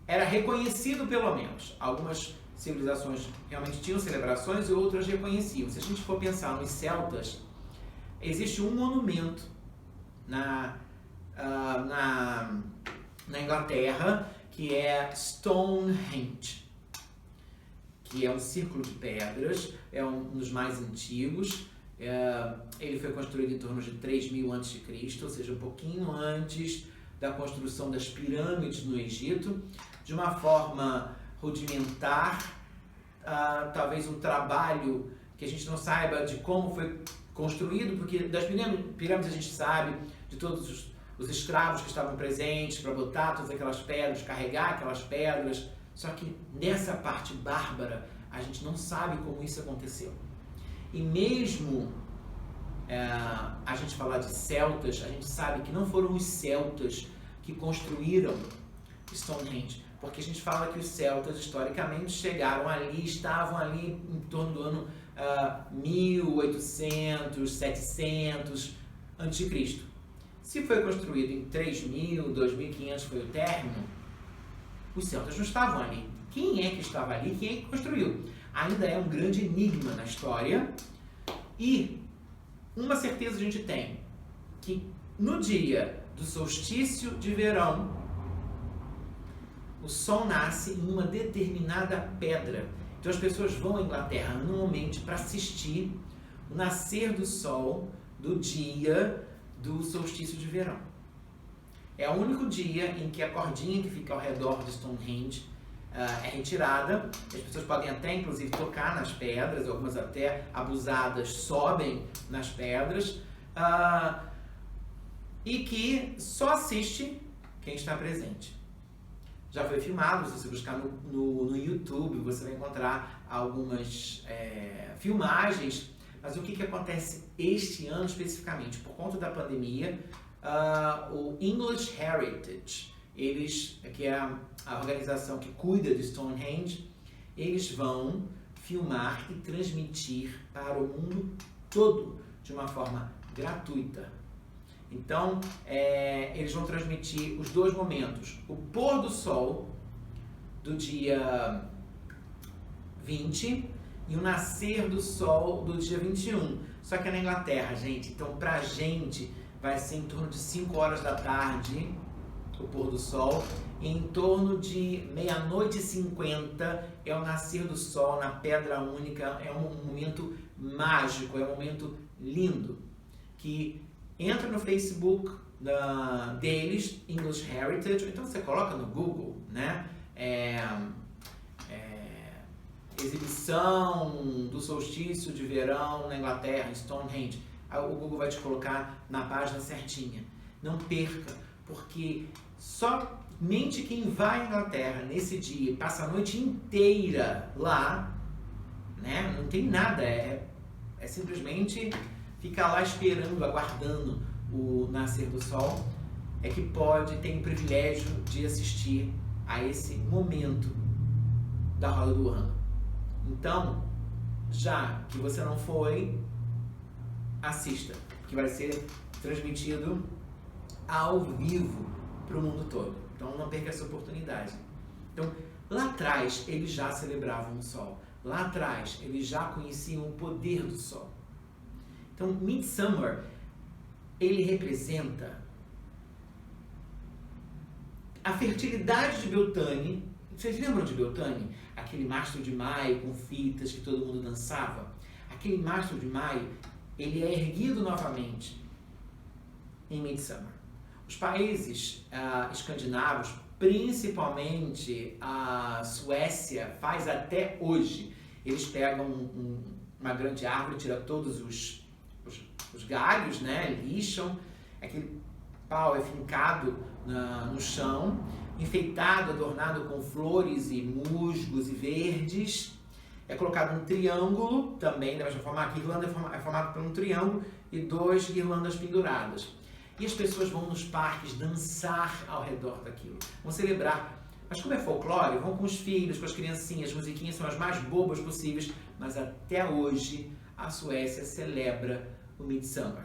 era reconhecido pelo menos. Algumas civilizações realmente tinham celebrações e outras reconheciam. Se a gente for pensar nos celtas, existe um monumento na Inglaterra que é Stonehenge, que é um círculo de pedras, é um dos mais antigos. Ele foi construído em torno de 3000 a.C., ou seja, um pouquinho antes da construção das pirâmides no Egito, de uma forma rudimentar, talvez um trabalho que a gente não saiba de como foi construído, porque das pirâmides a gente sabe de todos os escravos que estavam presentes para botar todas aquelas pedras, carregar aquelas pedras, só que nessa parte bárbara a gente não sabe como isso aconteceu. E mesmo a gente falar de celtas, a gente sabe que não foram os celtas que construíram Stonehenge, porque a gente fala que os celtas historicamente chegaram ali, estavam ali em torno do ano 1800, 700 a.C. Se foi construído em 3000, 2500 foi o término, os celtas não estavam ali. Quem é que estava ali? Quem é que construiu? Ainda é um grande enigma na história. E uma certeza a gente tem, que no dia do solstício de verão, o sol nasce em uma determinada pedra. Então as pessoas vão à Inglaterra anualmente para assistir o nascer do sol do dia do solstício de verão. É o único dia em que a cordinha que fica ao redor de Stonehenge é retirada. As pessoas podem até, inclusive, tocar nas pedras, algumas até abusadas sobem nas pedras, e que só assiste quem está presente. Já foi filmado, se você buscar no YouTube, você vai encontrar algumas filmagens, mas o que acontece este ano especificamente? Por conta da pandemia, o English Heritage, que é a organização que cuida de Stonehenge, eles vão filmar e transmitir para o mundo todo de uma forma gratuita. Então, eles vão transmitir os 2 momentos, o pôr do sol do dia 20 e o nascer do sol do dia 21. Só que é na Inglaterra, gente, então pra gente vai ser em torno de 5 horas da tarde o pôr do sol, e em torno de 00:50 é o nascer do sol na Pedra Única. É um momento mágico, é um momento lindo, que entra no Facebook deles, English Heritage, ou então você coloca no Google, né? Exibição do solstício de verão na Inglaterra, em Stonehenge. O Google vai te colocar na página certinha. Não perca, porque somente quem vai à Inglaterra nesse dia e passa a noite inteira lá, né? Não tem nada, é simplesmente ficar lá esperando, aguardando o nascer do sol, é que tem o privilégio de assistir a esse momento da roda do ano. Então, já que você não foi, assista, que vai ser transmitido ao vivo para o mundo todo. Então não perca essa oportunidade. Então, lá atrás eles já celebravam o sol. Lá atrás eles já conheciam o poder do sol. Então, Midsummer, ele representa a fertilidade de Beltane. Vocês lembram de Beltane? Aquele mastro de maio com fitas que todo mundo dançava? Aquele mastro de maio, ele é erguido novamente em Midsummer. Os países escandinavos, principalmente a Suécia, faz até hoje. Eles pegam uma grande árvore, tiram todos os galhos, né? Lixam, aquele pau é fincado no chão, enfeitado, adornado com flores e musgos e verdes. É colocado um triângulo, também da mesma forma, a guirlanda é formada por um triângulo e 2 guirlandas penduradas. E as pessoas vão nos parques dançar ao redor daquilo, vão celebrar. Mas como é folclore, vão com os filhos, com as criancinhas, as musiquinhas são as mais bobas possíveis, mas até hoje a Suécia celebra o Midsummer.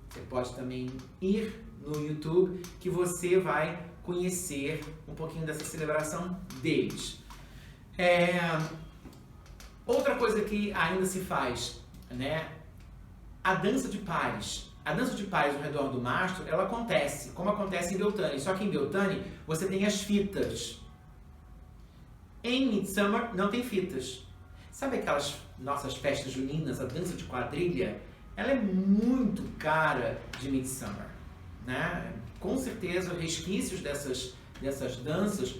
Você pode também ir no YouTube que você vai conhecer um pouquinho dessa celebração deles. Outra coisa que ainda se faz, né? A dança de pares. A dança de pares ao redor do mastro, ela acontece, como acontece em Beltane. Só que em Beltane você tem as fitas. Em Midsummer não tem fitas. Sabe aquelas nossas festas juninas, a dança de quadrilha? Ela é muito cara de Midsummer, né? Com certeza, resquícios dessas danças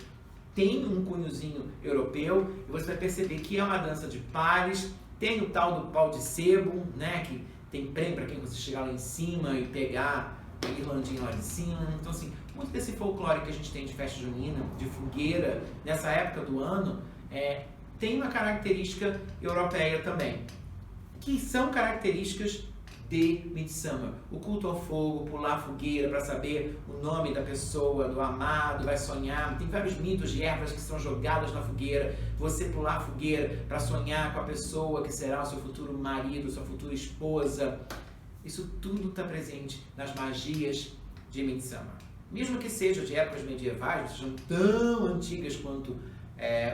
tem um cunhozinho europeu e você vai perceber que é uma dança de pares. Tem o tal do pau de sebo, né? Que tem prêmio para quem você chegar lá em cima e pegar a guirlandinha lá de cima. Então, assim, muito desse folclore que a gente tem de festa junina, de fogueira, nessa época do ano, tem uma característica europeia também, que são características de Midsummer. O culto ao fogo, pular a fogueira para saber o nome da pessoa, do amado, vai sonhar. Tem vários mitos de ervas que são jogadas na fogueira. Você pular a fogueira para sonhar com a pessoa que será o seu futuro marido, sua futura esposa. Isso tudo está presente nas magias de Midsummer. Mesmo que sejam de épocas medievais, sejam tão antigas quanto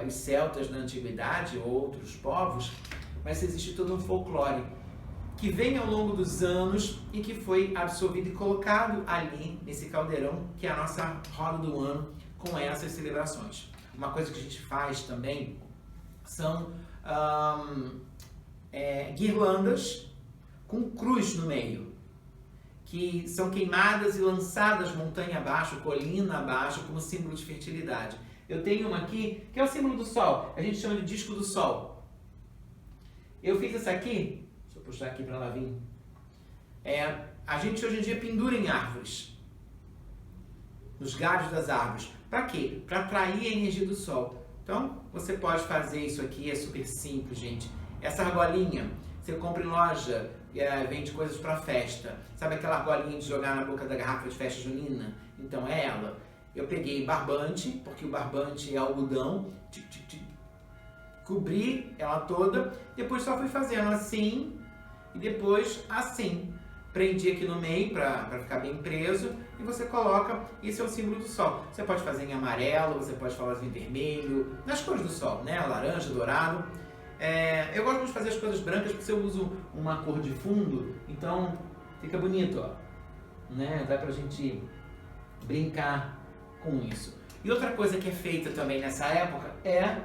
os celtas na antiguidade ou outros povos, mas existe todo um folclore que vem ao longo dos anos e que foi absorvido e colocado ali nesse caldeirão que é a nossa roda do ano com essas celebrações. Uma coisa que a gente faz também são guirlandas com cruz no meio, que são queimadas e lançadas montanha abaixo, colina abaixo, como símbolo de fertilidade. Eu tenho uma aqui que é o símbolo do sol, a gente chama de disco do sol. Eu fiz essa aqui, deixa eu puxar aqui para ela vir. A gente hoje em dia pendura em árvores, nos galhos das árvores. Para quê? Para atrair a energia do sol. Então, você pode fazer isso aqui, é super simples, gente. Essa argolinha, você compra em loja, vende coisas para festa. Sabe aquela argolinha de jogar na boca da garrafa de festa junina? Então, é ela. Eu peguei barbante, porque o barbante é algodão, cobri ela toda, depois só fui fazendo assim e depois assim. Prendi aqui no meio para ficar bem preso e você coloca, esse é o símbolo do sol. Você pode fazer em amarelo, você pode fazer em vermelho, nas cores do sol, né? Laranja, dourado. Eu gosto muito de fazer as coisas brancas porque eu uso uma cor de fundo, então fica bonito, ó. Né? Dá pra gente brincar com isso. E outra coisa que é feita também nessa época é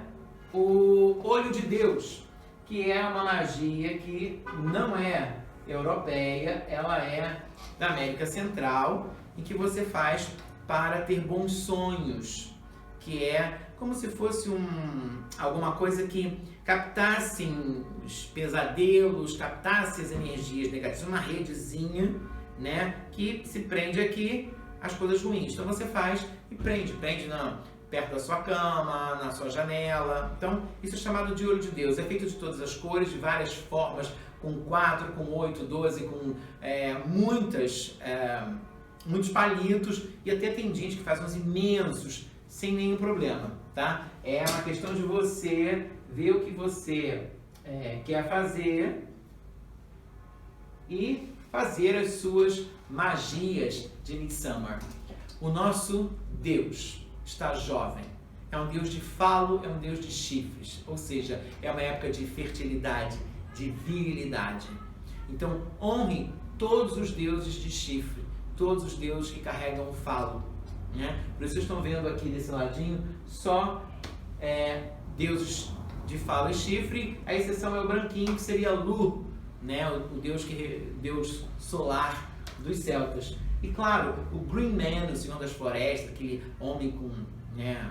o olho de Deus, que é uma magia que não é europeia, ela é da América Central, em que você faz para ter bons sonhos, que é como se fosse alguma coisa que captasse os pesadelos, captasse as energias negativas, uma redezinha, né, que se prende aqui as coisas ruins. Então você faz e prende perto da sua cama, na sua janela. Então isso é chamado de olho de Deus. É feito de todas as cores, de várias formas, com 4, com 8, 12, com muitos palitos, e até tem gente que faz uns imensos sem nenhum problema, tá? É uma questão de você ver o que você quer fazer e fazer as suas magias de Midsummer. O nosso Deus está jovem. É um Deus de falo, é um Deus de chifres. Ou seja, é uma época de fertilidade, de virilidade. Então, honre todos os deuses de chifre, todos os deuses que carregam o falo. Né? Por isso vocês estão vendo aqui desse ladinho só deuses de falo e chifre. A exceção é o branquinho, que seria Lu, né? o deus solar dos celtas. E claro, o Green Man, o Senhor das Florestas, aquele homem com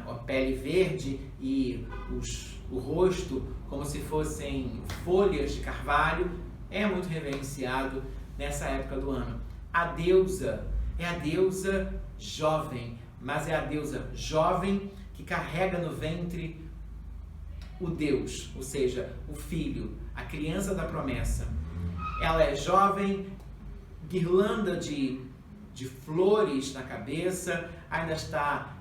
a pele verde e o rosto como se fossem folhas de carvalho, é muito reverenciado nessa época do ano. A deusa é a deusa jovem, mas é a deusa jovem que carrega no ventre o Deus, ou seja, o Filho, a criança da promessa. Ela é jovem, guirlanda de flores na cabeça, ainda está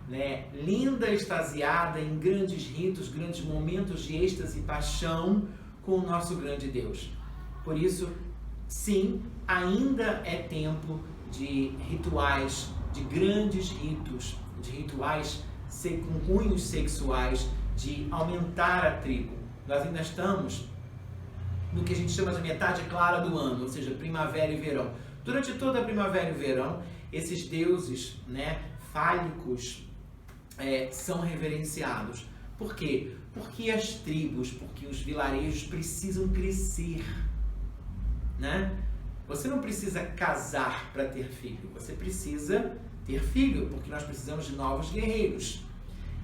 linda, extasiada em grandes ritos, grandes momentos de êxtase e paixão com o nosso grande Deus. Por isso, sim, ainda é tempo de rituais, de grandes ritos, de rituais com cunhos sexuais, de aumentar a tribo. Nós ainda estamos no que a gente chama de metade clara do ano, ou seja, primavera e verão. Durante toda a primavera e verão, esses deuses fálicos são reverenciados. Por quê? Porque as tribos, porque os vilarejos precisam crescer. Você não precisa casar para ter filho, você precisa ter filho, porque nós precisamos de novos guerreiros.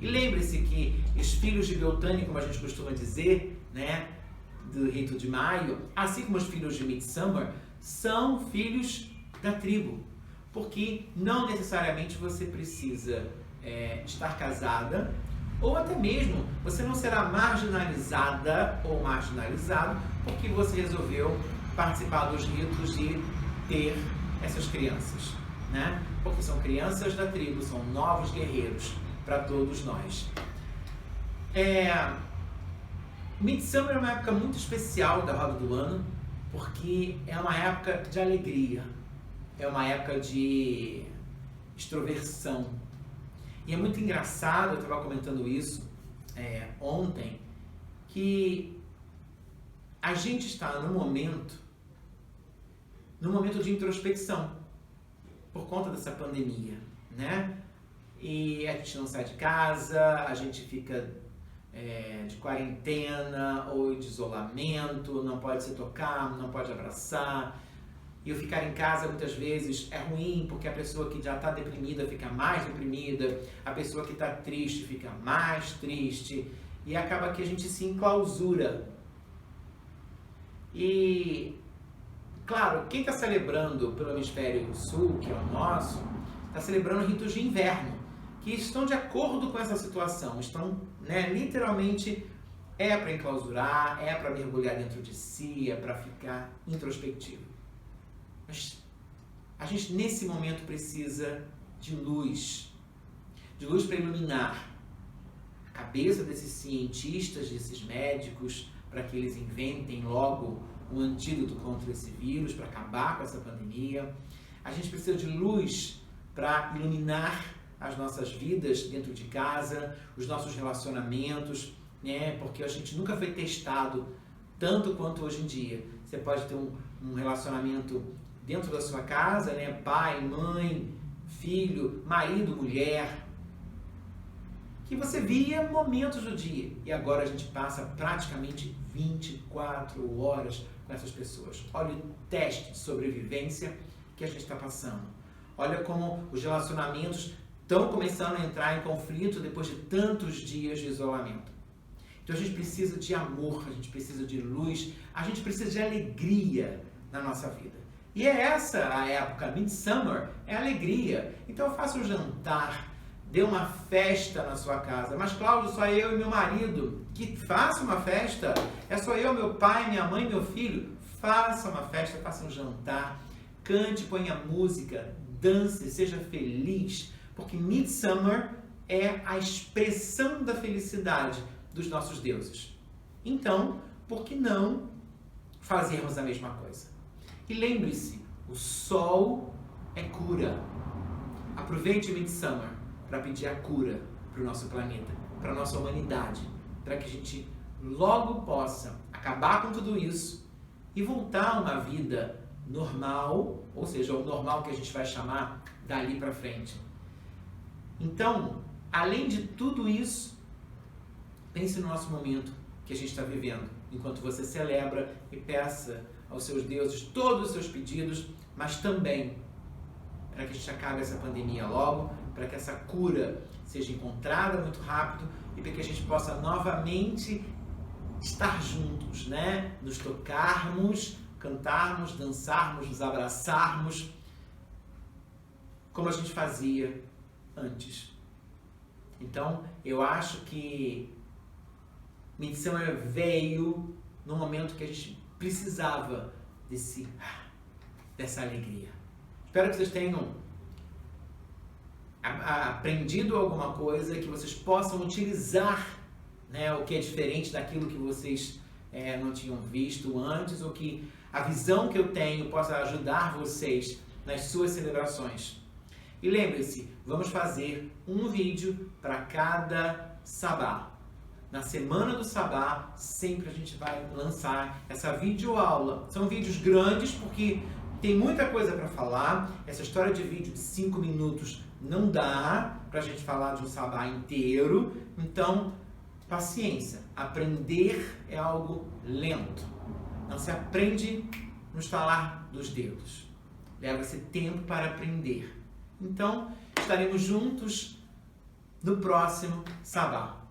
E lembre-se que os filhos de Beltane, como a gente costuma dizer, do rito de maio, assim como os filhos de Midsummer, são filhos da tribo, porque não necessariamente você precisa estar casada, ou até mesmo você não será marginalizada ou marginalizado porque você resolveu participar dos ritos e ter essas crianças, porque são crianças da tribo, são novos guerreiros para todos nós. Midsummer é uma época muito especial da roda do ano, porque é uma época de alegria, é uma época de extroversão. E é muito engraçado, eu estava comentando isso ontem, que a gente está num momento de introspecção, por conta dessa pandemia, E a gente não sai de casa, a gente fica de quarentena ou de isolamento, não pode se tocar, não pode abraçar. E o ficar em casa muitas vezes é ruim, porque a pessoa que já está deprimida fica mais deprimida, a pessoa que está triste fica mais triste, e acaba que a gente se enclausura. E, claro, quem está celebrando pelo hemisfério sul, que é o nosso, está celebrando ritos de inverno, que estão de acordo com essa situação, estão literalmente para enclausurar, para mergulhar dentro de si, para ficar introspectivo. Mas a gente nesse momento precisa de luz para iluminar a cabeça desses cientistas, desses médicos, para que eles inventem logo um antídoto contra esse vírus, para acabar com essa pandemia. A gente precisa de luz para iluminar as nossas vidas dentro de casa, os nossos relacionamentos, porque a gente nunca foi testado tanto quanto hoje em dia. Você pode ter um relacionamento dentro da sua casa, pai, mãe, filho, marido, mulher, que você via momentos do dia. E agora a gente passa praticamente 24 horas com essas pessoas. Olha o teste de sobrevivência que a gente está passando. Olha como os relacionamentos estão começando a entrar em conflito depois de tantos dias de isolamento. Então a gente precisa de amor, a gente precisa de luz, a gente precisa de alegria na nossa vida. E é essa a época, Midsummer, é alegria. Então faça um jantar, dê uma festa na sua casa. Mas Cláudio, só eu e meu marido. Que faça uma festa. É só eu, meu pai, minha mãe, meu filho. Faça uma festa, faça um jantar. Cante, ponha música, dance, seja feliz. Porque Midsummer é a expressão da felicidade dos nossos deuses. Então, por que não fazermos a mesma coisa? E lembre-se, o sol é cura. Aproveite o Midsummer para pedir a cura para o nosso planeta, para a nossa humanidade, para que a gente logo possa acabar com tudo isso e voltar a uma vida normal, ou seja, o normal que a gente vai chamar dali para frente. Então, além de tudo isso, pense no nosso momento que a gente está vivendo, enquanto você celebra e peça aos seus deuses todos os seus pedidos, mas também para que a gente acabe essa pandemia logo, para que essa cura seja encontrada muito rápido e para que a gente possa novamente estar juntos, né? Nos tocarmos, cantarmos, dançarmos, nos abraçarmos, como a gente fazia antes. Então, eu acho que Midsummer veio no momento que a gente precisava dessa alegria. Espero que vocês tenham aprendido alguma coisa, que vocês possam utilizar, né, o que é diferente daquilo que vocês não tinham visto antes, ou que a visão que eu tenho possa ajudar vocês nas suas celebrações. E lembre-se, vamos fazer um vídeo para cada sabá. Na semana do sabá, sempre a gente vai lançar essa videoaula. São vídeos grandes porque tem muita coisa para falar. Essa história de vídeo de 5 minutos não dá para a gente falar de um sabá inteiro. Então, paciência. Aprender é algo lento. Não se aprende no estalar dos dedos. Leva-se tempo para aprender. Então, estaremos juntos no próximo sabá.